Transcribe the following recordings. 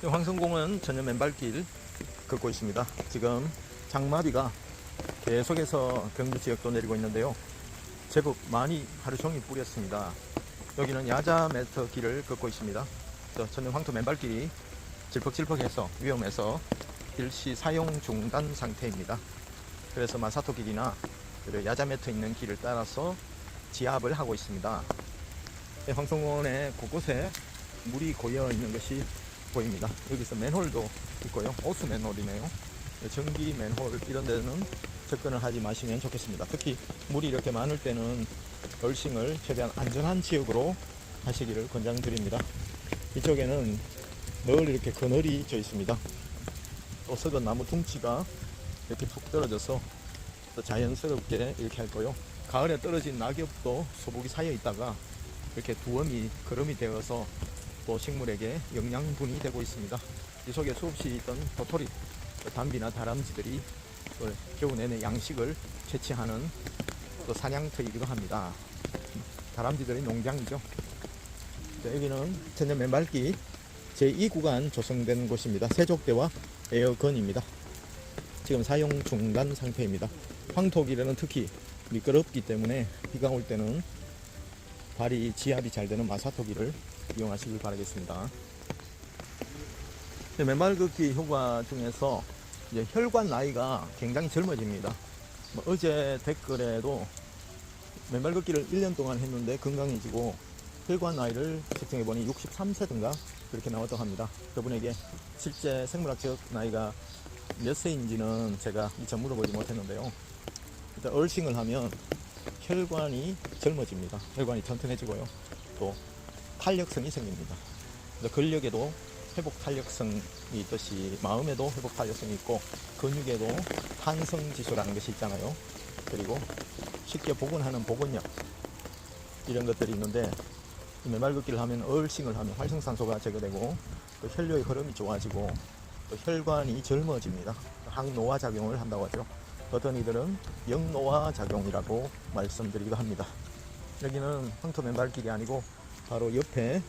황성공은 전년 맨발길 걷고 있습니다. 지금 장마비가 계속해서 경주 지역도 내리고 있는데요. 제법 많이 하루 종일 뿌렸습니다. 여기는 야자 매트 길을 걷고 있습니다. 전년 황토 맨발길이 질퍽질퍽해서 위험해서 일시 사용 중단 상태입니다. 그래서 마사토 길이나 야자 매트 있는 길을 따라서 지압을 하고 있습니다. 황성공원의 곳곳에 물이 고여 있는 것이 보입니다. 여기서 맨홀도 있고요. 오수 맨홀이네요. 전기 맨홀 이런 데는 접근을 하지 마시면 좋겠습니다. 특히 물이 이렇게 많을 때는 얼싱을 최대한 안전한 지역으로 하시기를 권장드립니다. 이쪽에는 늘 이렇게 그늘이 져 있습니다. 또 썩은 나무 둥치가 이렇게 푹 떨어져서 또 자연스럽게 이렇게 할 거요. 가을에 떨어진 낙엽도 소복이 쌓여 있다가 이렇게 두엄이 거름이 되어서 또 식물에게 영양분이 되고 있습니다. 이 속에 수없이 있던 도토리, 담비나 다람쥐들이 또 겨우 내내 양식을 채취하는 또 사냥터이기도 합니다. 다람쥐들의 농장이죠. 여기는 전년 맨발길 제2구간 조성된 곳입니다. 세족대와 에어건입니다. 지금 사용 중단 상태입니다. 황토길에는 특히 미끄럽기 때문에 비가 올 때는 발이 지압이 잘 되는 마사토길을 이용하시길 바라겠습니다. 맨발 걷기 효과 중에서 이제 혈관 나이가 굉장히 젊어집니다. 어제 댓글에도 맨발 걷기를 1년 동안 했는데 건강해지고 혈관 나이를 측정해보니 63세든가 그렇게 나왔다고 합니다. 그분에게 실제 생물학적 나이가 몇 세인지는 제가 미처 물어보지 못했는데요. 일단 얼싱을 하면 혈관이 젊어집니다. 혈관이 튼튼해지고요. 또 탄력성이 생깁니다. 근력에도 회복 탄력성이 있듯이 마음에도 회복 탄력성이 있고 근육에도 탄성 지수라는 것이 있잖아요. 그리고 쉽게 복원하는 복원력 이런 것들이 있는데 맨발 걷기를 하면 얼싱을 하면 활성산소가 제거되고 또 혈류의 흐름이 좋아지고 또 혈관이 젊어집니다. 항노화 작용을 한다고 하죠. 어떤 이들은 역노화 작용이라고 말씀드리기도 합니다. 여기는 황토 맨발길이 아니고 바로 옆에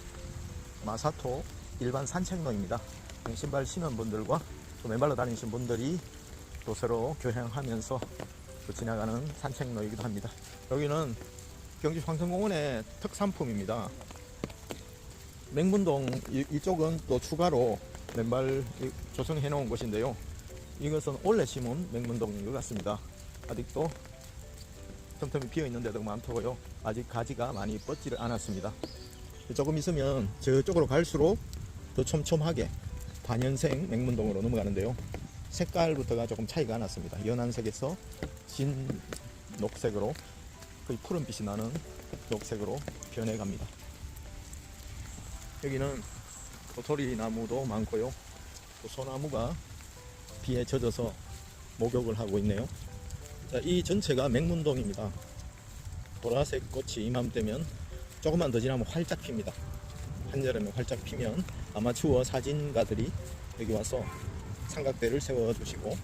마사토 일반 산책로입니다. 신발 신은 분들과 또 맨발로 다니신 분들이 또 서로 교향하면서 또 지나가는 산책로이기도 합니다. 여기는 경주 황성공원의 특산품입니다. 맹문동 이쪽은 또 추가로 맨발 조성해 놓은 곳인데요. 이것은 원래 심은 맹문동인 것 같습니다. 아직도 틈틈이 비어 있는 데도 많고요. 아직 가지가 많이 뻗지를 않았습니다. 조금 있으면 저쪽으로 갈수록 더 촘촘하게 반연생 맹문동으로 넘어가는데요. 색깔부터가 조금 차이가 났습니다. 연한색에서 진 녹색으로 거의 푸른빛이 나는 녹색으로 변해갑니다. 여기는 도토리 나무도 많고요. 또 소나무가 비에 젖어서 목욕을 하고 있네요. 자, 이 전체가 맹문동입니다. 보라색 꽃이 이맘때면 조금만 더 지나면 활짝 핍니다. 한여름에 활짝 피면 아마추어 사진가들이 여기 와서 삼각대를 세워주시고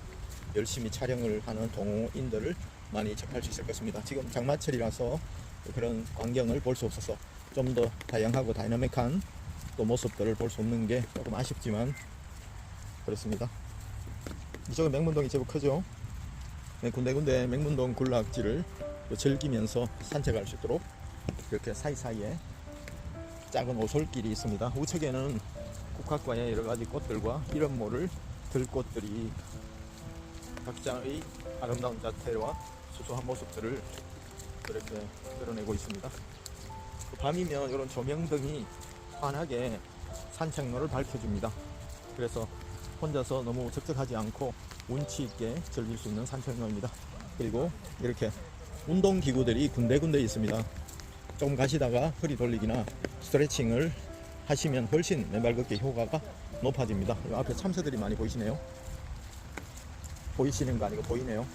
열심히 촬영을 하는 동호인들을 많이 접할 수 있을 것입니다. 지금 장마철이라서 그런 광경을 볼 수 없어서 좀 더 다양하고 다이나믹한 또 모습들을 볼 수 없는 게 조금 아쉽지만 그렇습니다. 이쪽은 맹문동이 제법 크죠. 군데군데 맹문동 군락지를 즐기면서 산책할 수 있도록 이렇게 사이사이에 작은 오솔길이 있습니다. 우측에는 국화과의 여러가지 꽃들과 이름 모를 들꽃들이 각자의 아름다운 자태와 수수한 모습들을 그렇게 드러내고 있습니다. 밤이면 이런 조명등이 환하게 산책로를 밝혀줍니다. 그래서 혼자서 너무 적적하지 않고 운치 있게 즐길 수 있는 산책로입니다. 그리고 이렇게 운동기구들이 군데군데 있습니다. 조금 가시다가 허리 돌리기나 스트레칭을 하시면 훨씬 맨발 걷기 효과가 높아집니다. 앞에 참새들이 많이 보이시네요. 보이시는 거 아니고 보이네요.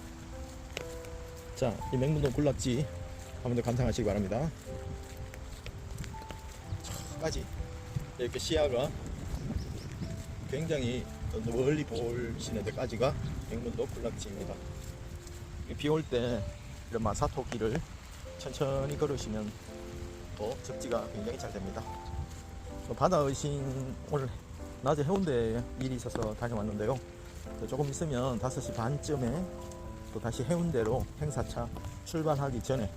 자, 이 맹문동 군락지 한번 더 감상하시기 바랍니다. 저까지 이렇게 시야가 굉장히 멀리 보시는 데까지가 맹문동 군락지입니다. 비 올 때 이런 마사토 길을 천천히 걸으시면 또 접지가 굉장히 잘 됩니다. 바다 의신 오늘 낮에 해운대에 일이 있어서 다녀왔는데요. 조금 있으면 5시 반쯤에 또 다시 해운대로 행사차 출발하기 전에,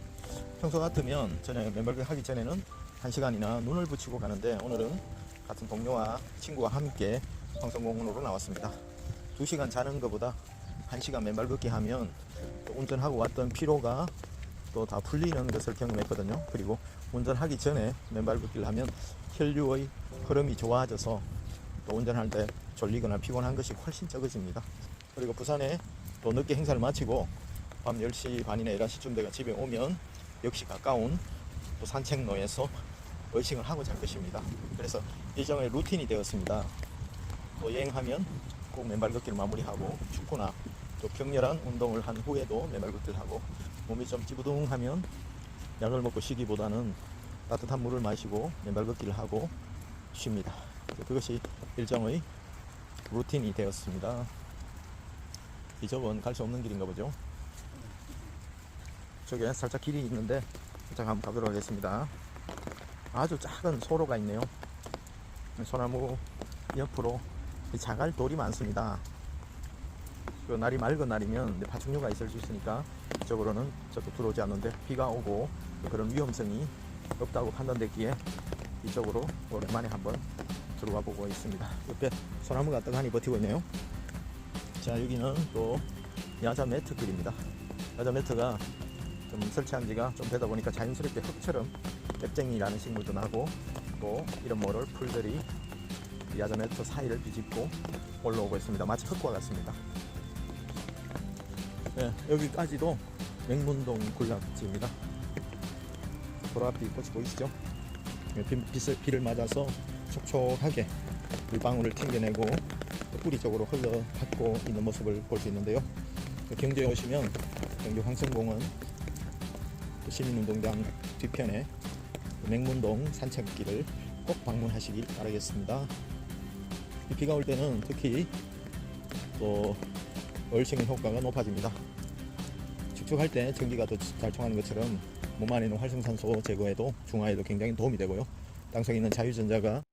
평소 같으면 전에 맨발길 하기 전에는 1시간이나 눈을 붙이고 가는데 오늘은 같은 동료와 친구와 함께 황성공원으로 나왔습니다. 2시간 자는 것보다 1시간 맨발 걷기 하면 또 운전하고 왔던 피로가 또 다 풀리는 것을 경험했거든요. 그리고 운전하기 전에 맨발 걷기를 하면 혈류의 흐름이 좋아져서 또 운전할 때 졸리거나 피곤한 것이 훨씬 적어집니다. 그리고 부산에 또 늦게 행사를 마치고 밤 10시 반이나 11시쯤 돼가 집에 오면 역시 가까운 또 산책로에서 어싱을 하고 잘 것입니다. 그래서 일정의 루틴이 되었습니다. 또 여행하면 꼭 맨발 걷기를 마무리하고, 춥거나 또 격렬한 운동을 한 후에도 맨발 걷기를 하고, 몸이 좀 찌부둥하면 약을 먹고 쉬기보다는 따뜻한 물을 마시고 맨발 걷기를 하고 쉽니다. 그것이 일정의 루틴이 되었습니다. 이쪽은 갈 수 없는 길인가 보죠. 저게 살짝 길이 있는데 살짝 한번 가도록 하겠습니다. 아주 작은 소로가 있네요. 소나무 옆으로 자갈돌이 많습니다. 그 날이 맑은 날이면 파충류가 있을 수 있으니까 이쪽으로는 적극 들어오지 않는데, 비가 오고 그런 위험성이 없다고 판단됐기에 이쪽으로 오랜만에 한번 들어와 보고 있습니다. 옆에 소나무가 떡하니 버티고 있네요. 자, 여기는 또 야자 매트 길입니다. 야자 매트가 좀 설치한 지가 좀 되다 보니까 자연스럽게 흙처럼 앱쟁이라는 식물도 나고, 또 이런 모를 풀들이 야자 매트 사이를 비집고 올라오고 있습니다. 마치 흙과 같습니다. 네, 여기까지도 맹문동 군락지입니다. 보랏빛 꽃이 보이시죠? 비를 맞아서 촉촉하게 물방울을 튕겨내고 뿌리 쪽으로 흘러받고 있는 모습을 볼 수 있는데요. 경주에 오시면 경주 황성공원 시민운동장 뒤편에 맹문동 산책길을 꼭 방문하시길 바라겠습니다. 비가 올 때는 특히 또 얼싱의 효과가 높아집니다. 축축할 때 전기가 더 잘 통하는 것처럼 몸 안에 있는 활성산소 제거에도 중화에도 굉장히 도움이 되고요. 땅속에 있는 자유전자가